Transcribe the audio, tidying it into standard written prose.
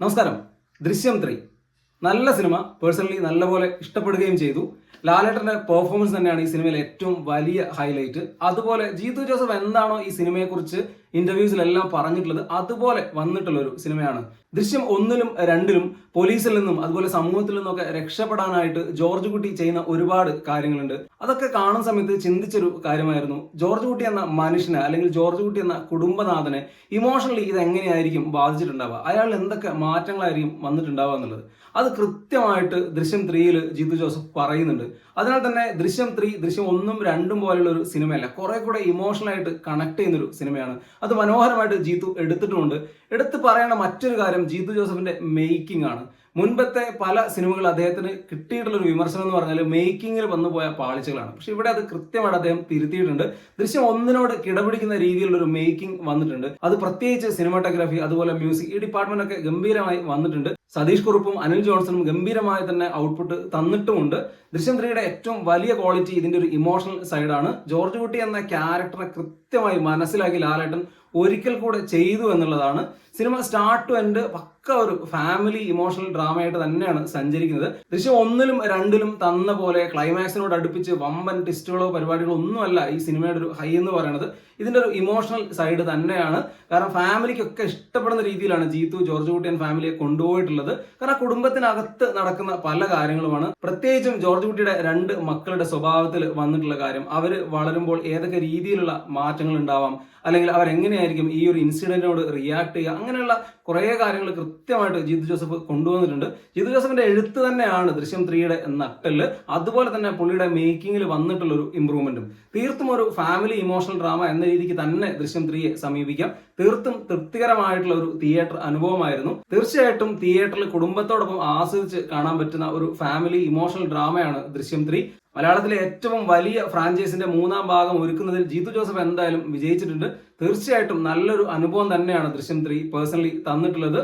നമസ്കാരം. ദൃശ്യം 3 നല്ല സിനിമ, പേഴ്സണലി നല്ലപോലെ ഇഷ്ടപ്പെടുകയും ചെയ്തു. ലാലേട്ടന്റെ പെർഫോമൻസ് തന്നെയാണ് ഈ സിനിമയിലെ ഏറ്റവും വലിയ ഹൈലൈറ്റ്. അതുപോലെ ജീത്തു ജോസഫ് എന്താണോ ഈ സിനിമയെക്കുറിച്ച് ഇന്റർവ്യൂസിലെല്ലാം പറഞ്ഞിട്ടുള്ളത് അതുപോലെ വന്നിട്ടുള്ള ഒരു സിനിമയാണ്. ദൃശ്യം 1-ലും 2-ലും പോലീസിൽ നിന്നും അതുപോലെ സമൂഹത്തിൽ നിന്നൊക്കെ രക്ഷപ്പെടാനായിട്ട് ജോർജ് കുട്ടി ചെയ്യുന്ന ഒരുപാട് കാര്യങ്ങളുണ്ട്. അതൊക്കെ കാണുന്ന സമയത്ത് ചിന്തിച്ചൊരു കാര്യമായിരുന്നു, ജോർജ് കുട്ടി എന്ന മനുഷ്യനെ അല്ലെങ്കിൽ ജോർജ് കുട്ടി എന്ന കുടുംബനാഥനെ ഇമോഷണലി ഇത് എങ്ങനെയായിരിക്കും ബാധിച്ചിട്ടുണ്ടാവുക, അയാളിൽ എന്തൊക്കെ മാറ്റങ്ങളായിരിക്കും വന്നിട്ടുണ്ടാവുക എന്നുള്ളത് അത് കൃത്യമായിട്ട് ദൃശ്യം 3-ൽ ജീത്തു ജോസഫ് പറയുന്നുണ്ട്. അതിനാൽ തന്നെ ദൃശ്യം 3 ദൃശ്യം 1-ഉം 2-ഉം പോലെയുള്ള ഒരു സിനിമയല്ല, കുറെ കൂടെ ഇമോഷണലായിട്ട് കണക്ട് ചെയ്യുന്നൊരു സിനിമയാണ്. അത് മനോഹരമായിട്ട് ജീത്തു എടുത്തിട്ടുമുണ്ട്. എടുത്ത് പറയേണ്ട മറ്റൊരു കാര്യം ജീത്തു ജോസഫിന്റെ മേക്കിംഗ് ആണ്. മുൻപത്തെ പല സിനിമകൾ അദ്ദേഹത്തിന് കിട്ടിയിട്ടുള്ള ഒരു വിമർശനം എന്ന് പറഞ്ഞാൽ മേക്കിങ്ങിൽ വന്നുപോയ പാളിച്ചകളാണ്. പക്ഷെ ഇവിടെ അത് കൃത്യമായിട്ട് അദ്ദേഹം തിരുത്തിയിട്ടുണ്ട്. ദൃശ്യം 1-നോട് കിടപിടിക്കുന്ന രീതിയിലുള്ള ഒരു മേക്കിംഗ് വന്നിട്ടുണ്ട്. അത് പ്രത്യേകിച്ച് സിനിമാറ്റോഗ്രാഫി അതുപോലെ മ്യൂസിക്, ഈ ഡിപ്പാർട്ട്മെന്റ് ഒക്കെ ഗംഭീരമായി വന്നിട്ടുണ്ട്. സതീഷ് കുറുപ്പും അനിൽ ജോൺസണും ഗംഭീരമായി തന്നെ ഔട്ട്പുട്ട് തന്നിട്ടുമുണ്ട്. ദൃശ്യം 3-യുടെ ഏറ്റവും വലിയ ക്വാളിറ്റി ഇതിന്റെ ഒരു ഇമോഷണൽ സൈഡാണ്. ജോർജ് കുട്ടി എന്ന ക്യാരക്ടറെ കൃത്യമായി മനസ്സിലാക്കി ലാലേട്ടൻ ഒരിക്കൽ കൂടെ ചെയ്തു എന്നുള്ളതാണ്. സിനിമ സ്റ്റാർട്ട് ടു എൻഡ് പക്ക ഒരു ഫാമിലി ഇമോഷണൽ ഡ്രാമയായിട്ട് തന്നെയാണ് സഞ്ചരിക്കുന്നത്. ദൃശ്യം 1-ലും 2-ലും തന്ന പോലെ ക്ലൈമാക്സിനോട് അടുപ്പിച്ച് വമ്പൻ ട്വിസ്റ്റുകളോ പരിപാടികളോ ഒന്നുമല്ല ഈ സിനിമയുടെ ഒരു ഹൈ എന്ന് പറയുന്നത്. ഇതിന്റെ ഒരു ഇമോഷണൽ സൈഡ് തന്നെയാണ്. കാരണം ഫാമിലിക്കൊക്കെ ഇഷ്ടപ്പെടുന്ന രീതിയിലാണ് ജീത്തു ജോർജ് കുട്ടിയൻ ഫാമിലിയെ കൊണ്ടുപോയിട്ടുള്ളത്. കാരണം കുടുംബത്തിനകത്ത് നടക്കുന്ന പല കാര്യങ്ങളുമാണ്. പ്രത്യേകിച്ചും ജോർജ് കുട്ടിയുടെ 2 മക്കളുടെ സ്വഭാവത്തിൽ വന്നിട്ടുള്ള കാര്യം, അവര് വളരുമ്പോൾ ഏതൊക്കെ രീതിയിലുള്ള മാറ്റങ്ങൾ ഉണ്ടാവാം, അല്ലെങ്കിൽ അവരെങ്ങനെയായിരിക്കും ഈ ഒരു ഇൻസിഡന്റിനോട് റിയാക്ട് ചെയ്യുക, അങ്ങനെയുള്ള കുറേ കാര്യങ്ങൾ കൃത്യമായിട്ട് ജീത്തു ജോസഫ് കൊണ്ടുവന്നിട്ടുണ്ട്. ജീത്തു ജോസഫിന്റെ എഴുത്ത് തന്നെയാണ് ദൃശ്യം 3-യുടെ നട്ടെല്ല്. അതുപോലെ തന്നെ പുള്ളിയുടെ മേക്കിങ്ങിൽ വന്നിട്ടുള്ള ഒരു ഇമ്പ്രൂവ്മെന്റും. തീർത്തും ഒരു ഫാമിലി ഇമോഷണൽ ഡ്രാമ എന്ന രീതിക്ക് തന്നെ ദൃശ്യം 3-യെ സമീപിക്കാം. തീർത്തും തൃപ്തികരമായിട്ടുള്ള ഒരു തിയേറ്റർ അനുഭവമായിരുന്നു. തീർച്ചയായിട്ടും തിയേറ്ററിൽ കുടുംബത്തോടൊപ്പം ആസ്വദിച്ച് കാണാൻ പറ്റുന്ന ഒരു ഫാമിലി ഇമോഷണൽ ഡ്രാമയാണ് ദൃശ്യം 3. മലയാളത്തിലെ ഏറ്റവും വലിയ ഫ്രാഞ്ചൈസിന്റെ 3-ാം ഭാഗം ഒരുക്കുന്നതിൽ ജീത്തു ജോസഫ് എന്തായാലും വിജയിച്ചിട്ടുണ്ട്. തീർച്ചയായിട്ടും നല്ലൊരു അനുഭവം തന്നെയാണ് ദൃശ്യം 3 പേഴ്സണലി തന്നിട്ടുള്ളത്.